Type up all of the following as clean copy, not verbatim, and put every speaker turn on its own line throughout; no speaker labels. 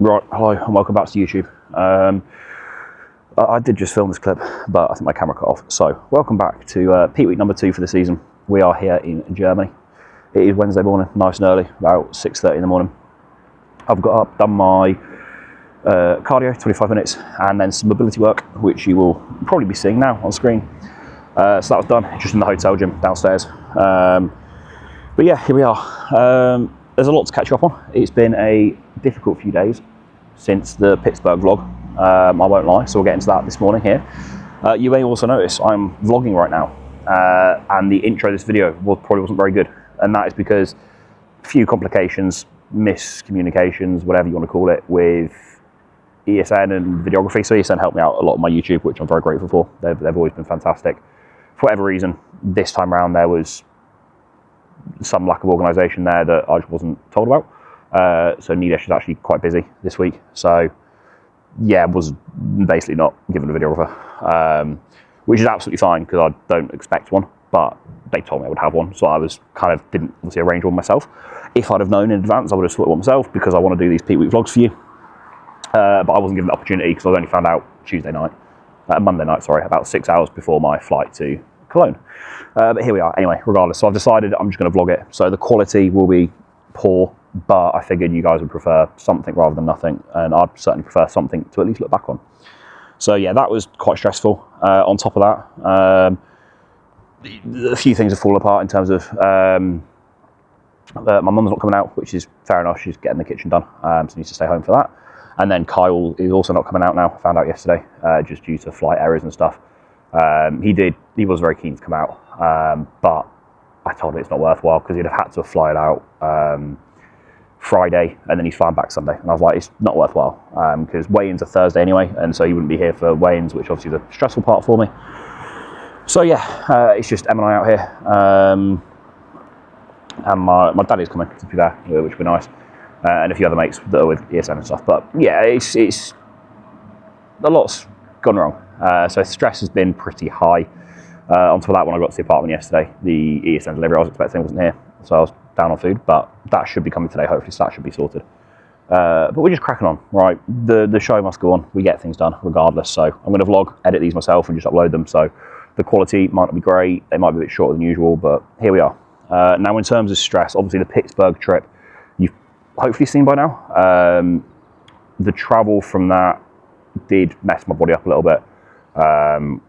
Right, hello and welcome back to YouTube. I did just film this clip, but I think my camera cut off. So, welcome back to peak week number 2 for the season. We are here in Germany. It is Wednesday morning, nice and early, about 6:30 in the morning. I've got up, done my cardio, 25 minutes, and then some mobility work, which you will probably be seeing now on screen. So that was done, just in the hotel gym downstairs. But yeah, here we are. There's a lot to catch up on. It's been a difficult few days since the Pittsburgh vlog, I won't lie, so we'll get into that this morning here. You may also notice I'm vlogging right now, and the intro of this video probably wasn't very good, and that is because a few complications, miscommunications, whatever you want to call it, with ESN and videography. So ESN helped me out a lot on my YouTube, which I'm very grateful for. They've always been fantastic. For whatever reason, this time around there was some lack of organisation there that I wasn't told about. So Nidesh was actually quite busy this week. So yeah, was basically not given a videographer, which is absolutely fine because I don't expect one, but they told me I would have one. So I was didn't obviously arrange one myself. If I'd have known in advance, I would have sorted one myself because I want to do these peak week vlogs for you. But I wasn't given the opportunity because I only found out Monday night, sorry, about 6 hours before my flight to Cologne. But here we are anyway, regardless. So I've decided I'm just going to vlog it. So the quality will be poor, but I figured you guys would prefer something rather than nothing, and I'd certainly prefer something to at least look back on. So yeah, that was quite stressful. On top of that, a few things have fallen apart in terms of my mum's not coming out, which is fair enough. She's getting the kitchen done, so needs to stay home for that. And then Kyle is also not coming out now. I found out yesterday, just due to flight errors and stuff. He was very keen to come out, but I told him it's not worthwhile because he'd have had to fly it out Friday, and then he's flying back Sunday. And I was like, it's not worthwhile because weigh-ins are Thursday anyway, and so he wouldn't be here for weigh-ins, which obviously is a stressful part for me. So yeah, it's just Em and I out here, and my dad is coming to be there, which would be nice, and a few other mates that are with ESN and stuff. But yeah, it's a lot's gone wrong. So stress has been pretty high. On top of that, when I got to the apartment yesterday, the ESN delivery I was expecting wasn't here, so I was down on food, but that should be coming today, hopefully, so that should be sorted. But we're just cracking on, right? The show must go on. We get things done regardless, so I'm going to vlog, edit these myself, and just upload them, so the quality might not be great, they might be a bit shorter than usual, but here we are. Now, in terms of stress, obviously the Pittsburgh trip, you've hopefully seen by now. The travel from that did mess my body up a little bit,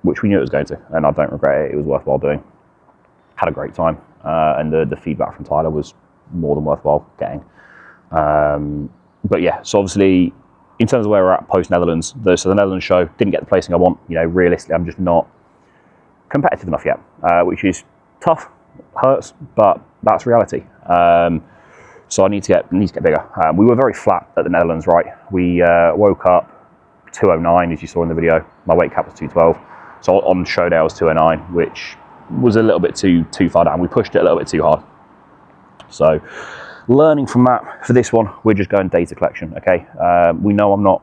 which we knew it was going to, and I don't regret it. It was worthwhile doing. Had a great time, and the feedback from Tyler was more than worthwhile getting. But yeah, so obviously, in terms of where we're at post-Netherlands, so the Netherlands show didn't get the placing I want. You know, realistically, I'm just not competitive enough yet, which is tough, hurts, but that's reality. So I need to get bigger. We were very flat at the Netherlands, right? We woke up 209, as you saw in the video. My weight cap was 212. So on show day I was 209, which was a little bit too far down. We pushed it a little bit too hard. So learning from that, for this one, we're just going data collection, okay? We know I'm not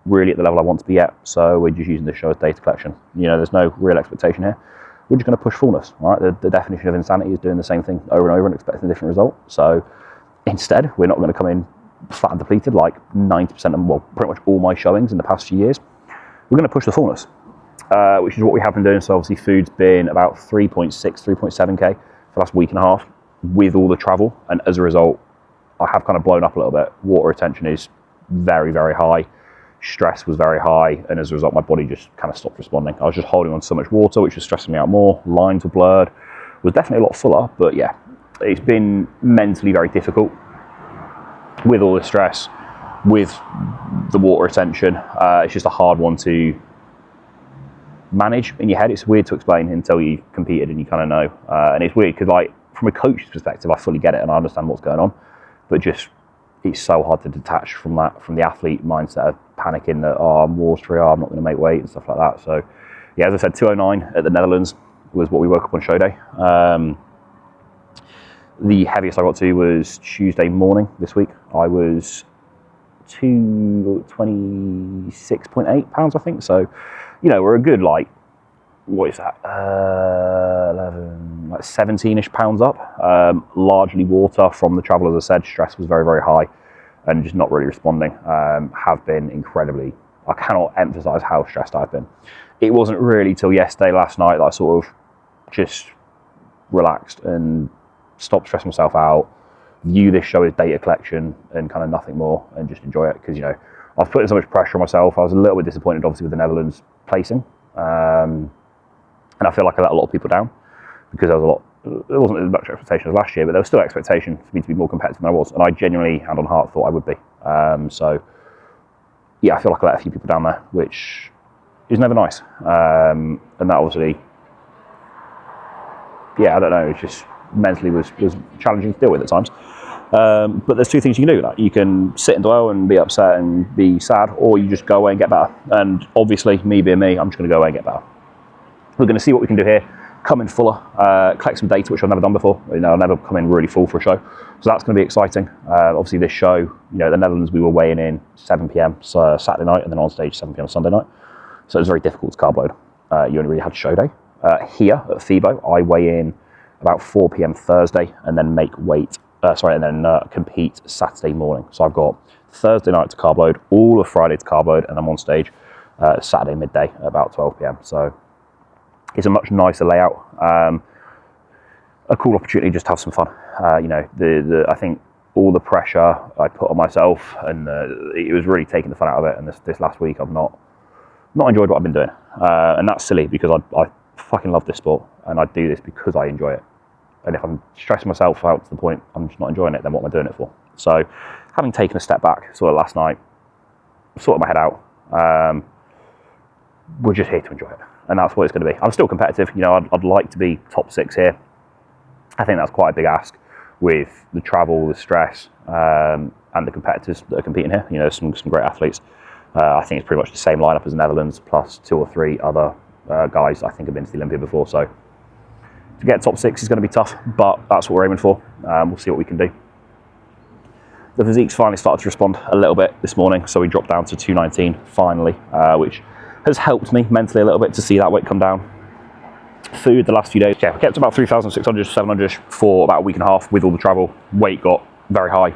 really at the level I want to be at, so we're just using this show as data collection. You know, there's no real expectation here. We're just going to push fullness, right? The definition of insanity is doing the same thing over and over and expecting a different result. So instead, we're not going to come in flat and depleted like 90% of, well, pretty much all my showings in the past few years. We're going to push the fullness, which is what we have been doing. So obviously food's been about 3.6, 3.7k for the last week and a half with all the travel. And as a result, I have kind of blown up a little bit. Water retention is very, very high. Stress was very high. And as a result, my body just kind of stopped responding. I was just holding on to so much water, which was stressing me out more. Lines were blurred. It was definitely a lot fuller, but yeah, it's been mentally very difficult with all the stress, with the water retention. It's just a hard one to manage in your head. It's weird to explain until you've competed and you kind of know. And it's weird because, like, from a coach's perspective, I fully get it and I understand what's going on, but just it's so hard to detach from that, from the athlete mindset of panicking that, oh, I'm watery, oh, I'm not going to make weight and stuff like that. So yeah, as I said, 209 at the Netherlands was what we woke up on show day. The heaviest I got to was Tuesday morning this week. I was 26.8 pounds, I think. So, you know, we're a good, like, what is that? 11, like 17-ish pounds up. Largely water from the travel, as I said. Stress was very, very high. and just not really responding have been incredibly, I cannot emphasize how stressed I've been. It wasn't really till yesterday, last night, that I sort of just relaxed and stopped stressing myself out, view this show as data collection and kind of nothing more, and just enjoy it. Because, you know, I was putting so much pressure on myself. I was a little bit disappointed, obviously, with the Netherlands placing. And I feel like I let a lot of people down because there wasn't as much expectation as last year, but there was still expectation for me to be more competitive than I was. And I genuinely, hand on heart, thought I would be. So, yeah, I feel like I let a few people down there, which is never nice. And that obviously, yeah, I don't know, it's just mentally was challenging to deal with at times. But there's two things you can do. Like, you can sit and dwell and be upset and be sad, or you just go away and get better. And obviously, me being me, I'm just going to go away and get better. We're going to see what we can do here. Come in fuller, collect some data, which I've never done before. You know, I've never come in really full for a show. So that's going to be exciting. Obviously, this show, you know, the Netherlands, we were weighing in 7 p.m. Saturday night, and then on stage 7 p.m. Sunday night. So it was very difficult to carb load. You only really had show day. Here at Fibo, I weigh in about 4 p.m. Thursday, and then make weight. Compete Saturday morning. So I've got Thursday night to carb load, all of Friday to carb load, and I'm on stage Saturday midday at about 12 p.m. So it's a much nicer layout. A cool opportunity just to have some fun. You know, I think all the pressure I put on myself, and it was really taking the fun out of it. And this last week, I've not enjoyed what I've been doing, and that's silly because I fucking love this sport, and I do this because I enjoy it. And if I'm stressing myself out to the point I'm just not enjoying it, then what am I doing it for? So, having taken a step back, sort of last night, sorted my head out. We're just here to enjoy it, and that's what it's going to be. I'm still competitive. You know, I'd like to be top 6 here. I think that's quite a big ask with the travel, the stress, and the competitors that are competing here. You know, some great athletes. I think it's pretty much the same lineup as the Netherlands, plus 2 or 3 other guys I think have been to the Olympia before. So to get top 6 is going to be tough, but that's what we're aiming for. We'll see what we can do. The physique's finally started to respond a little bit this morning, so we dropped down to 219 finally, which has helped me mentally a little bit to see that weight come down. Food the last few days, yeah, we kept about 3,600, 700 for about a week and a half with all the travel. Weight got very high.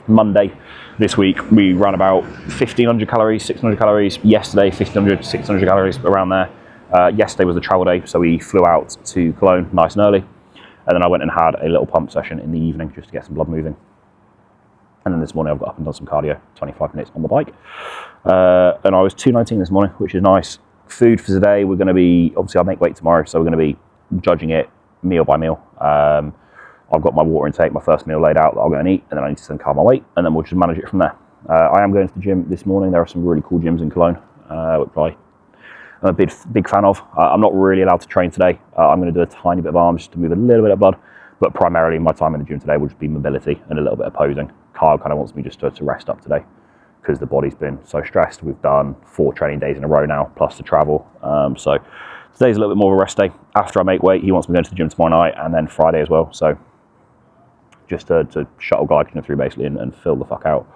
Monday this week we ran about 1,500 calories, 600 calories. Yesterday 1,500, 600 calories, around there. Yesterday was a travel day, so we flew out to Cologne nice and early, and then I went and had a little pump session in the evening just to get some blood moving. And then this morning I've got up and done some cardio, 25 minutes on the bike. And I was 219 this morning, which is nice. Food for today, we're going to be, obviously I'll make weight tomorrow, so we're going to be judging it meal by meal. I've got my water intake, my first meal laid out that I'll go and eat, and then I need to then carb my weight, and then we'll just manage it from there. I am going to the gym this morning. There are some really cool gyms in Cologne, which I'm a big fan of. I'm not really allowed to train today. I'm going to do a tiny bit of arms just to move a little bit of blood, but primarily my time in the gym today will just be mobility and a little bit of posing. Kyle kind of wants me just to rest up today because the body's been so stressed. We've done 4 training days in a row now, plus the travel. So today's a little bit more of a rest day. After I make weight, he wants me going to the gym tomorrow night and then Friday as well. So just to shuttle glycogen through basically and fill the fuck out.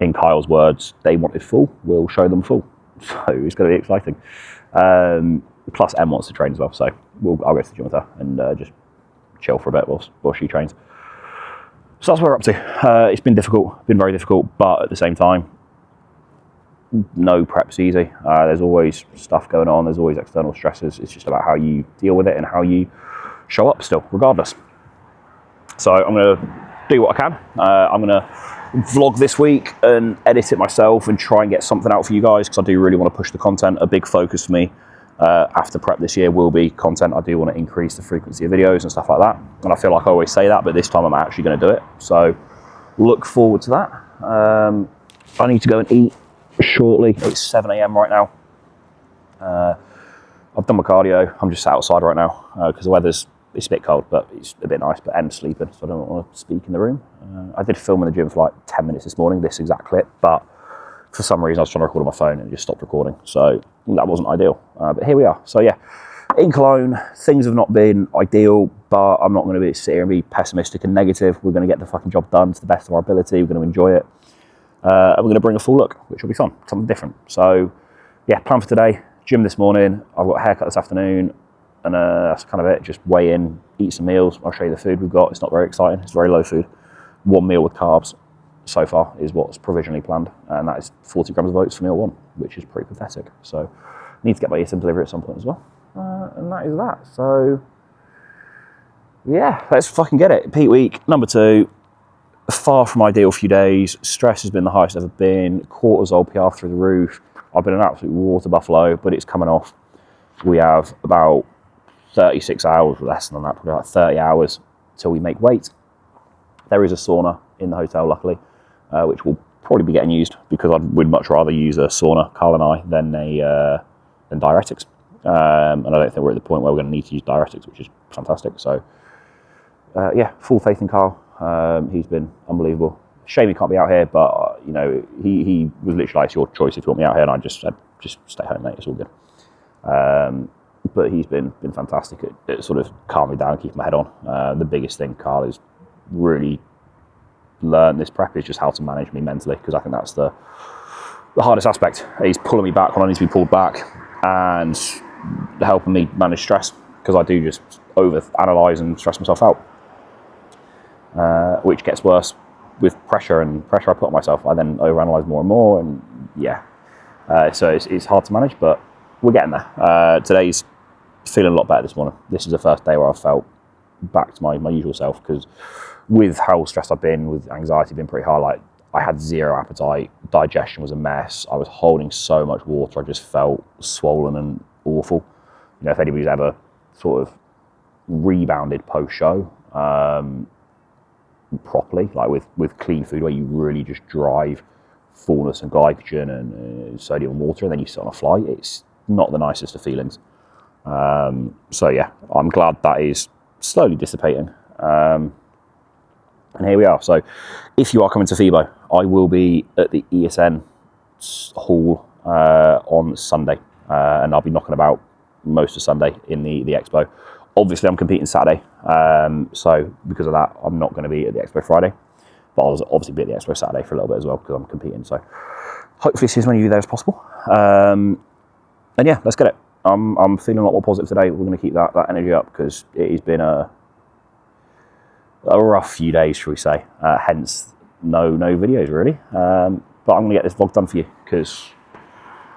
In Kyle's words, they wanted full, we'll show them full. So it's going to be exciting. Plus Em wants to train as well, so I'll go to the gym with her and just chill for a bit while she trains. So that's what we're up to. It's been difficult, been very difficult, but at the same time, no prep's easy. There's always stuff going on, there's always external stresses. It's just about how you deal with it and how you show up still, regardless. So I'm going to do what I can. I'm going to vlog this week and edit it myself and try and get something out for you guys because I do really want to push the content. A big focus for me after prep this year will be content. I do want to increase the frequency of videos and stuff like that, and I feel like I always say that, but this time I'm actually going to do it, so look forward to that. I need to go and eat shortly. It's 7 a.m. right now. I've done my cardio. I'm just sat outside right now because the it's a bit cold, but it's a bit nice. But Em's sleeping, so I don't want to speak in the room. I did film in the gym for like 10 minutes this morning, this exact clip, but for some reason I was trying to record on my phone and it just stopped recording, so that wasn't ideal. But here we are. So yeah, in Cologne, things have not been ideal, but I'm not going to sit here and be pessimistic and negative. We're going to get the fucking job done to the best of our ability. We're going to enjoy it. And we're going to bring a full look, which will be fun, something different. So yeah, plan for today, gym this morning. I've got a haircut this afternoon. And that's kind of it. Just weigh in, eat some meals. I'll show you the food we've got. It's not very exciting. It's very low food. 1 meal with carbs, so far is what's provisionally planned, and that is 40 grams of oats for meal 1, which is pretty pathetic. So need to get my eSIM delivery at some point as well, and that is that. So yeah, let's fucking get it. Peak week number 2, far from ideal few days. Stress has been the highest it's ever been. Cortisol PR through the roof. I've been an absolute water buffalo, but it's coming off. We have about 36 hours, less than that, probably like 30 hours till we make weight. There is a sauna in the hotel, luckily, which will probably be getting used because I would much rather use a sauna, Carl and I, than diuretics. And I don't think we're at the point where we're going to need to use diuretics, which is fantastic. So yeah, full faith in Carl. He's been unbelievable. Shame he can't be out here, but you know, he was literally like, it's your choice if you want me out here, and I just said, just stay home, mate, it's all good. But he's been fantastic at sort of calming me down and keeping my head on. The biggest thing Carl has really learned this prep is just how to manage me mentally, because I think that's the hardest aspect. He's pulling me back when I need to be pulled back and helping me manage stress, because I do just over-analyse and stress myself out, which gets worse with pressure I put on myself. I then over-analyse more and more, and yeah. So it's hard to manage, but we're getting there. Today's feeling a lot better this morning. This is the first day where I've felt back to my usual self, because with how stressed I've been, with anxiety being pretty high, like I had zero appetite, digestion was a mess, I was holding so much water, I just felt swollen and awful. You know, if anybody's ever sort of rebounded post-show properly, like with clean food, where you really just drive fullness and glycogen and sodium and water, and then you sit on a flight, it's not the nicest of feelings. So yeah, I'm glad that is slowly dissipating. And here we are. So if you are coming to Fibo, I will be at the ESN hall on Sunday, and I'll be knocking about most of Sunday in the expo. Obviously, I'm competing Saturday, so because of that, I'm not going to be at the expo Friday, but I'll obviously be at the expo Saturday for a little bit as well, because I'm competing. So hopefully see as many of you there as possible. And yeah, let's get it. I'm feeling a lot more positive today. We're going to keep that energy up, because it has been a rough few days, shall we say. Hence, no videos really. But I'm going to get this vlog done for you, because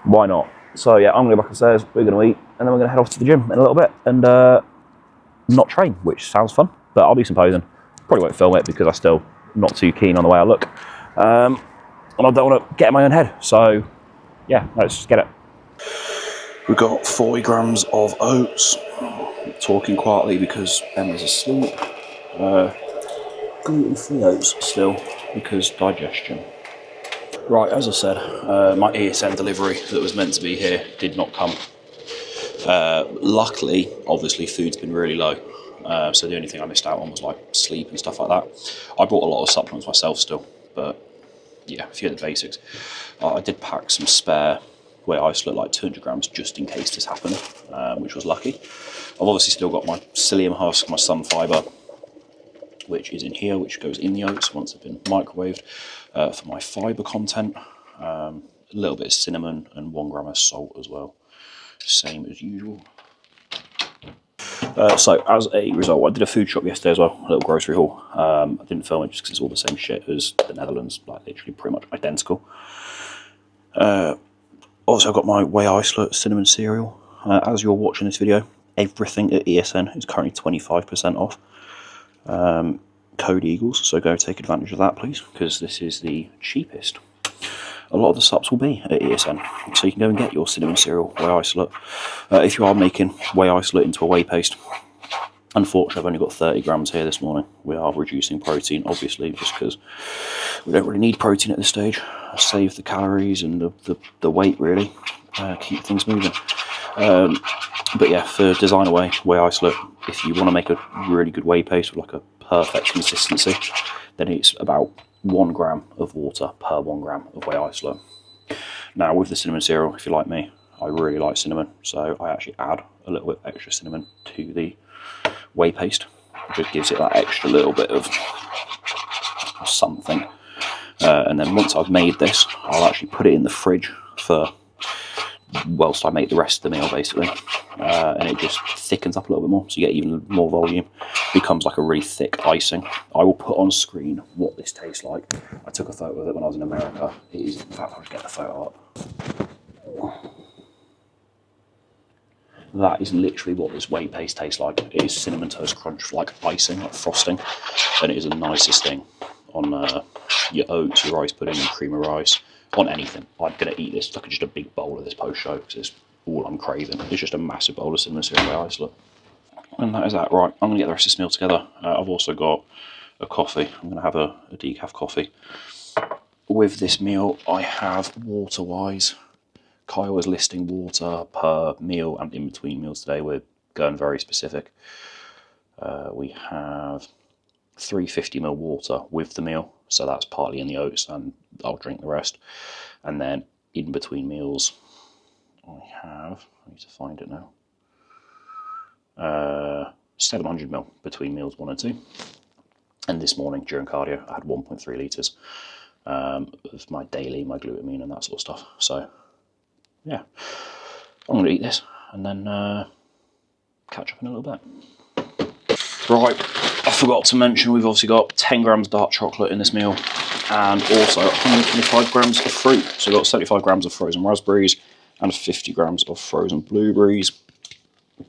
why not? So yeah, I'm going to go back upstairs, we're going to eat, and then we're going to head off to the gym in a little bit and not train, which sounds fun, but I'll do some posing. Probably won't film it because I'm still not too keen on the way I look. And I don't want to get in my own head. So yeah, let's just get it. We've got 40 grams of oats. Talking quietly because Emma's asleep. Gluten-free oats still, because digestion. Right, as I said, my ESN delivery that was meant to be here did not come. Luckily, obviously, food's been really low. So the only thing I missed out on was like sleep and stuff like that. I bought a lot of supplements myself still, but yeah, a few of the basics. I did pack some spare whey isolate, like 200 grams, just in case this happened, which was lucky. I've obviously still got my psyllium husk, my sun fibre, which is in here, which goes in the oats once they've been microwaved, for my fibre content. A little bit of cinnamon and 1 gram of salt as well, same as usual. So as a result, I did a food shop yesterday as well, a little grocery haul. I didn't film it just because it's all the same shit as the Netherlands, like literally pretty much identical. Also, I've got my whey isolate cinnamon cereal. As you're watching this video, everything at ESN is currently 25% off. Code Eagles, so go take advantage of that, please, because this is the cheapest. A lot of the subs will be at ESN, so you can go and get your cinnamon cereal whey isolate. If you are making whey isolate into a whey paste, unfortunately I've only got 30 grams here this morning. We are reducing protein, obviously, just because we don't really need protein at this stage. Save the calories and the weight, really. Keep things moving. But yeah, for designer whey isolate, if you want to make a really good whey paste with like a perfect consistency, then it's about 1 gram of water per 1 gram of whey isolate. Now with the cinnamon cereal, if you're like me, I really like cinnamon, so I actually add a little bit extra cinnamon to the whey paste. It just gives it that extra little bit of something. And then once I've made this, I'll actually put it in the fridge for whilst I make the rest of the meal, basically. And it just thickens up a little bit more, so you get even more volume. Becomes like a really thick icing. I will put on screen what this tastes like. I took a photo of it when I was in America. It is, in fact, I'll just get the photo up. That is literally what this whey paste tastes like. It is cinnamon toast crunch, like icing, like frosting, and it is the nicest thing on your oats, your rice pudding, and cream of rice, on anything. I'm gonna eat this like just a big bowl of this post show because it's all I'm craving. It's just a massive bowl of cinnamon syrup by Iceland. And that is that. Right, I'm gonna get the rest of this meal together. I've also got a coffee. I'm gonna have a decaf coffee. With this meal, I have water-wise. Kyle is listing water per meal and in between meals today. We're going very specific. We have 350ml water with the meal, so that's partly in the oats and I'll drink the rest. And then in between meals, I need to find it now, 700ml between meals 1 and 2. And this morning during cardio, I had 1.3 litres of my daily, my glutamine and that sort of stuff. So yeah, I'm going to eat this and then catch up in a little bit. Right, I forgot to mention we've obviously got 10 grams dark chocolate in this meal and also 125 grams of fruit. So we've got 75 grams of frozen raspberries and 50 grams of frozen blueberries.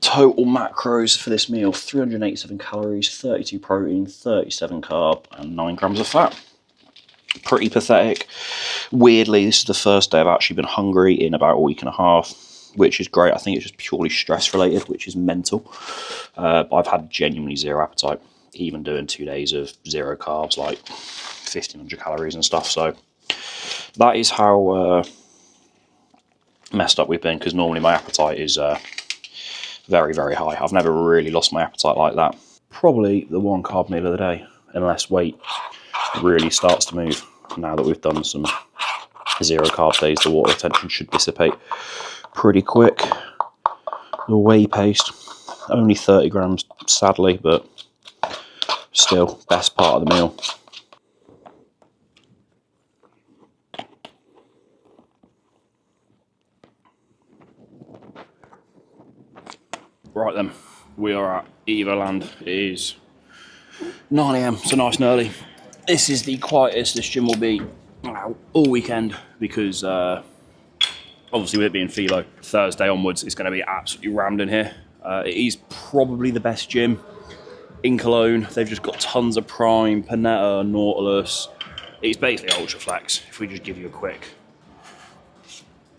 Total macros for this meal, 387 calories, 32 protein, 37 carb and 9 grams of fat. Pretty pathetic. Weirdly, this is the first day I've actually been hungry in about a week and a half, which is great. I think it's just purely stress related, which is mental. I've had genuinely zero appetite, even doing 2 days of zero carbs, like 1500 calories and stuff. So that is how messed up we've been, because normally my appetite is very, very high. I've never really lost my appetite like that. Probably the one carb meal of the day, unless weight really starts to move. Now that we've done some zero carb days, the water retention should dissipate pretty quick. The whey paste, only 30 grams, sadly, but still, best part of the meal. Right then, we are at Evo Land. It is 9 AM, so nice and early. This is the quietest this gym will be all weekend because obviously with it being Fibo, Thursday onwards it's going to be absolutely rammed in here. It is probably the best gym in Cologne. They've just got tons of Prime, Panetta, Nautilus. It's basically Ultra Flex. If we just give you a quick,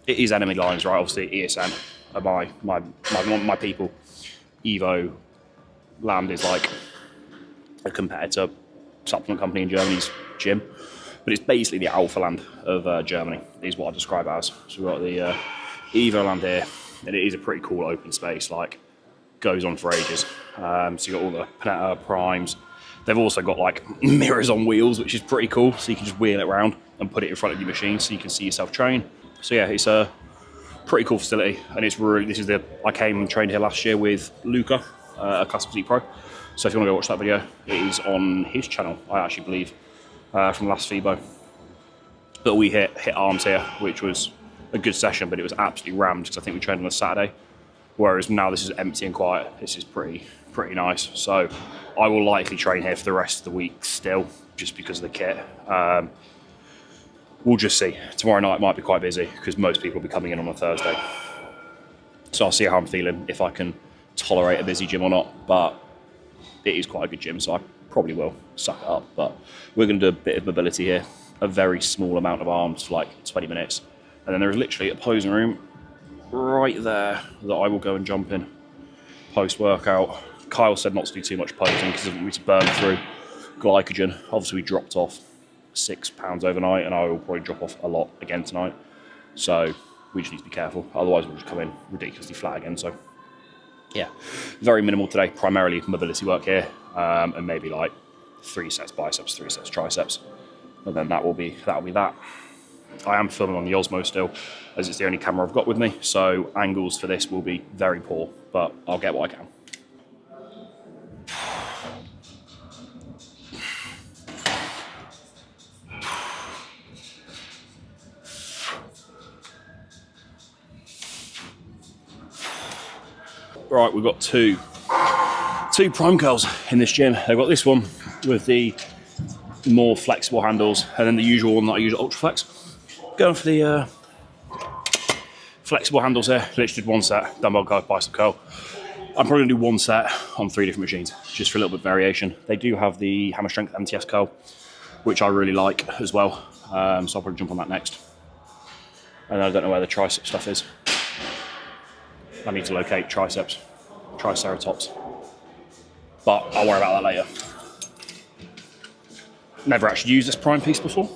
it is enemy lines, right? Obviously ESN are my people. Evo Land is like a competitor supplement company in Germany's gym, but it's basically the Alpha Land of Germany is what I describe it as. So we've got the Evo Land here, and it is a pretty cool open space, like goes on for ages. So you've got all the Panetta Primes. They've also got like mirrors on wheels, which is pretty cool, so you can just wheel it around and put it in front of your machine so you can see yourself train. So yeah, it's a pretty cool facility, and it's really, I came and trained here last year with Luca, a Classic Physique Pro. So if you want to go watch that video, it is on his channel, I actually believe, from last Fibo. But we hit arms here, which was a good session, but it was absolutely rammed because I think we trained on a Saturday. Whereas now this is empty and quiet. This is pretty nice. So I will likely train here for the rest of the week still, just because of the kit. We'll just see. Tomorrow night might be quite busy because most people will be coming in on a Thursday. So I'll see how I'm feeling, if I can tolerate a busy gym or not. But it is quite a good gym, so I probably will suck it up. But we're going to do a bit of mobility here, a very small amount of arms for like 20 minutes. And then there is literally a posing room right there that I will go and jump in post-workout. Kyle said not to do too much posing because he doesn't want me to burn through glycogen. Obviously we dropped off 6 pounds overnight, and I will probably drop off a lot again tonight. So we just need to be careful, otherwise we'll just come in ridiculously flat again. So yeah, very minimal today, primarily mobility work here, and maybe like 3 sets biceps, 3 sets triceps, and then that will be that. I am filming on the Osmo still, as it's the only camera I've got with me, so angles for this will be very poor, but I'll get what I can. Right, we've got two prime curls in this gym. I've got this one with the more flexible handles, and then the usual one that I use at Ultraflex. Going for the flexible handles there. Literally did one set, dumbbell curl, bicep curl. I'm probably gonna do one set on 3 different machines, just for a little bit of variation. They do have the hammer strength MTS curl, which I really like as well. So I'll probably jump on that next. And I don't know where the tricep stuff is. I need to locate triceps, triceratops. But I'll worry about that later. Never actually used this prime piece before.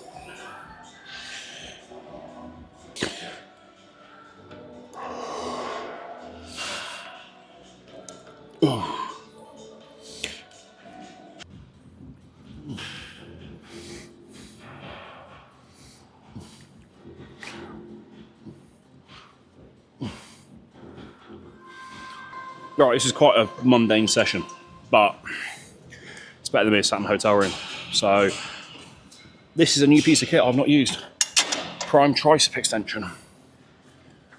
Right, this is quite a mundane session, but it's better than being sat in a hotel room. So this is a new piece of kit I've not used. Prime tricep extension.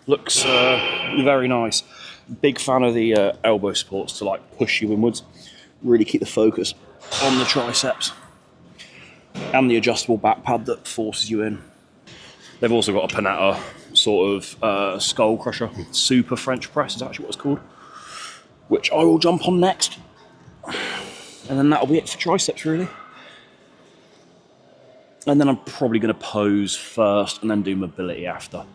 Looks very nice. Big fan of the elbow supports to like push you inwards. Really keep the focus on the triceps. And the adjustable back pad that forces you in. They've also got a Panetta sort of skull crusher. Super French press is actually what it's called. Which I will jump on next. And then that'll be it for triceps, really. And then I'm probably going to pose first and then do mobility after.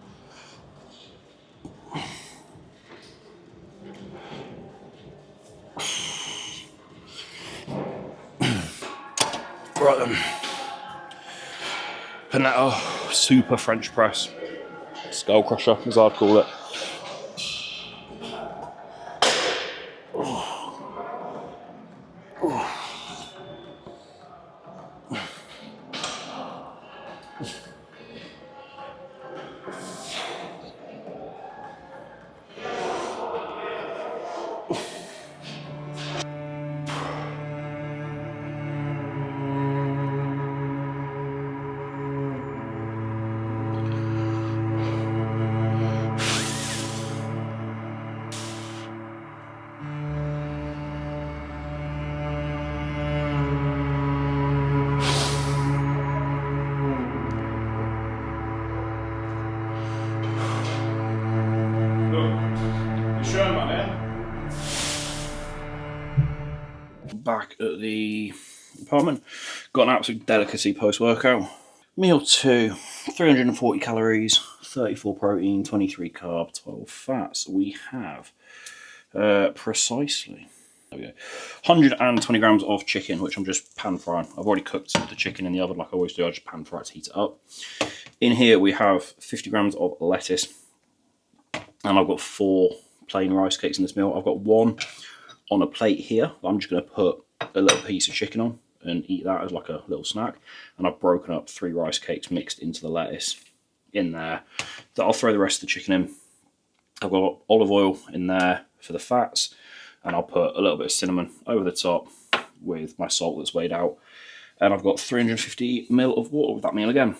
Right then. Panetta Super French press. Skull crusher, as I'd call it. Back at the apartment, got an absolute delicacy post-workout. Meal 2, 340 calories, 34 protein, 23 carb, 12 fats. We have precisely, there we go, 120 grams of chicken, which I'm just pan frying. I've already cooked the chicken in the oven like I always do. I just pan fry it to heat it up. In here we have 50 grams of lettuce, and I've got 4 plain rice cakes in this meal. I've got 1 on a plate here. I'm just going to put a little piece of chicken on and eat that as like a little snack. And I've broken up 3 rice cakes mixed into the lettuce in there. That I'll throw the rest of the chicken in. I've got olive oil in there for the fats, and I'll put a little bit of cinnamon over the top with my salt that's weighed out. And I've got 350 ml of water with that meal again.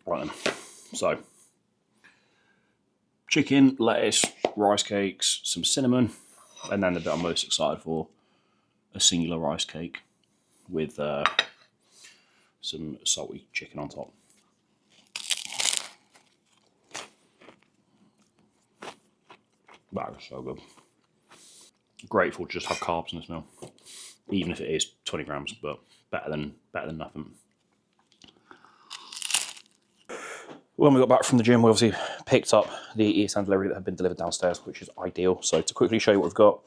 Right then, so chicken, lettuce, rice cakes, some cinnamon, and then the bit I'm most excited for, a singular rice cake with some salty chicken on top. That is so good. Grateful to just have carbs in this meal, even if it is 20 grams, but better than nothing. When we got back from the gym, we obviously picked up the ESN delivery that had been delivered downstairs, which is ideal. So to quickly show you what we've got,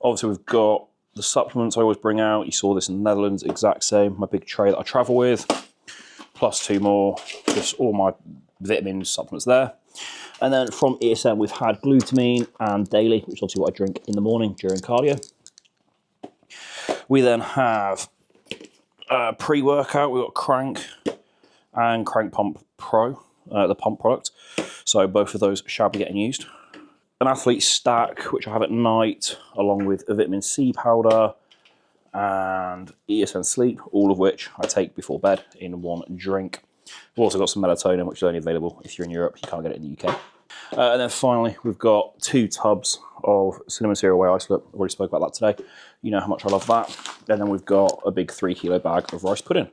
obviously we've got the supplements I always bring out. You saw this in the Netherlands, exact same. My big tray that I travel with, plus 2 more, just all my vitamin supplements there. And then from ESN, we've had glutamine and daily, which is obviously what I drink in the morning during cardio. We then have pre-workout. We've got Crank and Crank Pump Pro. The pump product, so both of those shall be getting used. An athlete stack, which I have at night, along with a vitamin C powder and ESN Sleep, all of which I take before bed in one drink. We've also got some melatonin, which is only available if you're in Europe. You can't get it in the UK. And then finally, we've got 2 tubs of cinnamon cereal whey isolate. I already spoke about that today. You know how much I love that. And then we've got a big 3 kilo bag of rice pudding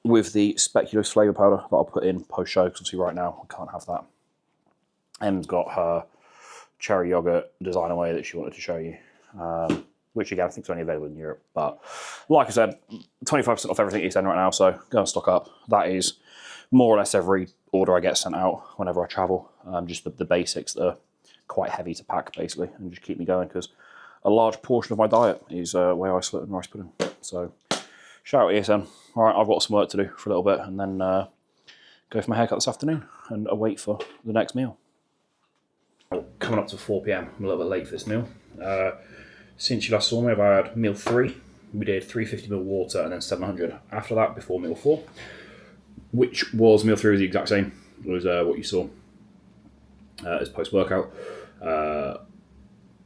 with the speculoos flavour powder that I'll put in post-show, because obviously right now I can't have that. Em's got her cherry yogurt designer whey that she wanted to show you, which again I think is only available in Europe. But like I said, 25% off everything ESN right now, so go and stock up. That is more or less every order I get sent out whenever I travel. Just the basics that are quite heavy to pack, basically, and just keep me going, because a large portion of my diet is whey isolate and rice pudding. So shout out ESN. All right, I've got some work to do for a little bit, and then go for my haircut this afternoon and await for the next meal. Coming up to 4 p.m, I'm a little bit late for this meal. Since you last saw me, I've had meal 3. We did 350ml water and then 700 after that, before meal 4, which was meal 3 was the exact same. It was what you saw as post-workout.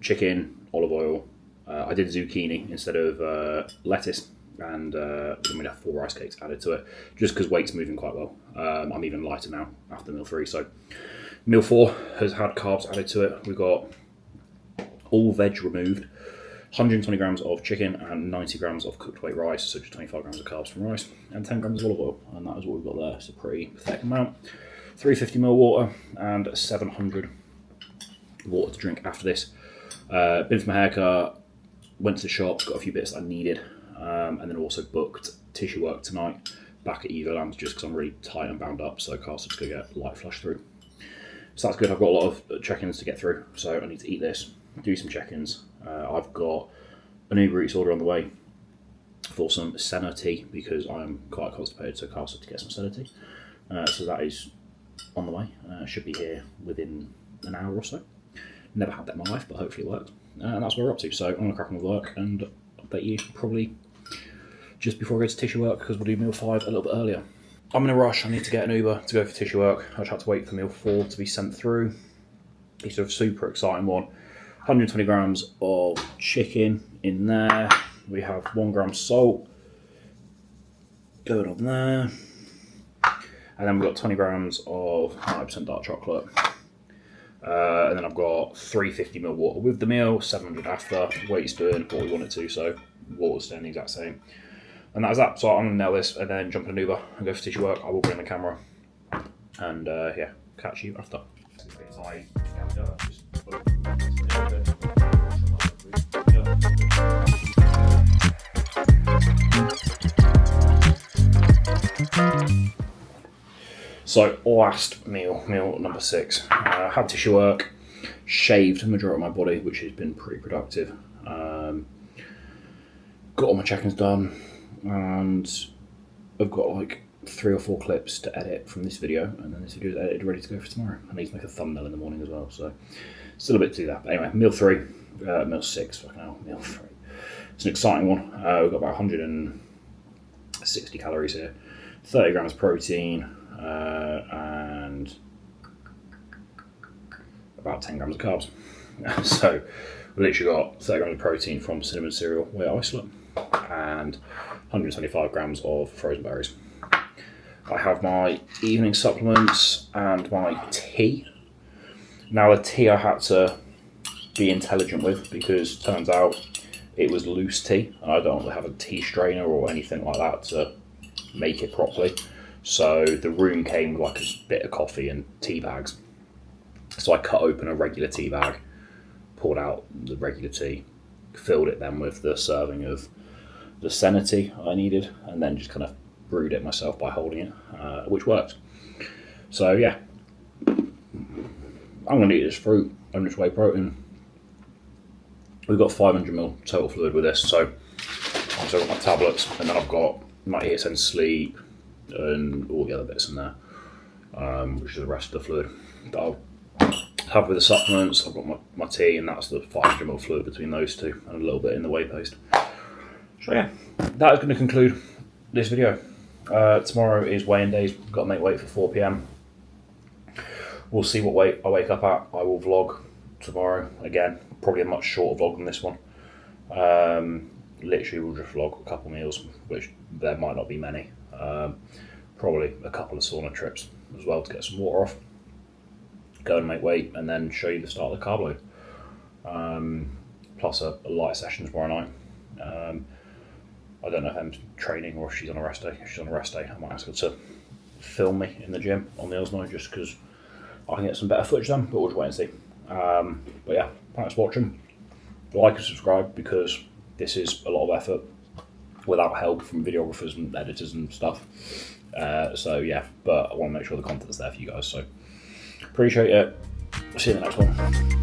Chicken, olive oil. I did zucchini instead of lettuce, and then we'd have 4 rice cakes added to it, just because weight's moving quite well. I'm even lighter now after meal 3, so meal 4 has had carbs added to it. We've got all veg removed, 120 grams of chicken and 90 grams of cooked weight rice, so just 25 grams of carbs from rice, and 10 grams of olive oil, and that is what we've got there. It's a pretty pathetic amount. 350ml water and 700 water to drink after this. Been for my haircut, went to the shop, got a few bits that I needed, and then also booked tissue work tonight back at Evo Land, just because I'm really tight and bound up, so Carl's just going to get light flush through. So that's good. I've got a lot of check-ins to get through, so I need to eat this, do some check-ins. I've got an Uber Eats order on the way for some senna tea, because I'm quite constipated, so Carl said to get some senna tea. So that is on the way. Should be here within an hour or so. Never had that in my life, but hopefully it works. And that's where we're up to. So I'm going to crack on with work and update you probably just before I go to tissue work, because we'll do meal 5 a little bit earlier. I'm in a rush. I need to get an Uber to go for tissue work. I just had to wait for meal 4 to be sent through. It's a super exciting one. 120 grams of chicken in there. We have 1 gram salt going on there. And then we've got 20 grams of 90% dark chocolate. And then I've got 350ml water with the meal, 700 after. Weight's doing what we want it to, so water's staying the exact same. And that's that. So I'm going to nail this and then jump in an Uber and go for tissue work. I will bring the camera. And yeah, catch you after. So last meal number 6. Had tissue work, shaved the majority of my body, which has been pretty productive. Got all my check-ins done, and I've got like 3 or 4 clips to edit from this video, and then this video is edited, ready to go for tomorrow. I need to make a thumbnail in the morning as well, so still a bit to do that. But anyway, meal 3, meal 6, fucking hell, meal 3. It's an exciting one. We've got about 160 calories here, 30 grams protein, and about 10 grams of carbs. So we literally got 30 grams of protein from cinnamon cereal whey isolate and 125 grams of frozen berries. I have my evening supplements and my tea. Now the tea I had to be intelligent with, because it turns out it was loose tea and I don't have a tea strainer or anything like that to make it properly. So the room came with like a bit of coffee and tea bags. So I cut open a regular tea bag, poured out the regular tea, filled it then with the serving of the senna tea I needed, and then just kind of brewed it myself by holding it, which worked. So yeah, I'm going to eat this fruit and this whey protein. We've got 500ml total fluid with this, so I've got my tablets, and then I've got my ESN sleep and all the other bits in there, which is the rest of the fluid that I'll have with the supplements. I've got my tea, and that's the 500ml fluid between those two, and a little bit in the whey paste. So yeah, that is going to conclude this video. Tomorrow is weighing days. We've got to make weight for 4 p.m. We'll see what weight I wake up at. I will vlog tomorrow again, probably a much shorter vlog than this one. literally will just vlog a couple meals, which there might not be many. Probably a couple of sauna trips as well to get some water off, go and make weight, and then show you the start of the carb load. Plus a light session tomorrow night. I don't know if Em's training or if she's on a rest day. If she's on a rest day, I might ask her to film me in the gym on the Osmo just because I can get some better footage then, but we'll just wait and see. But yeah, thanks for watching. Like and subscribe because this is a lot of effort without help from videographers and editors and stuff. So yeah, but I want to make sure the content's there for you guys. So appreciate it. See you in the next one.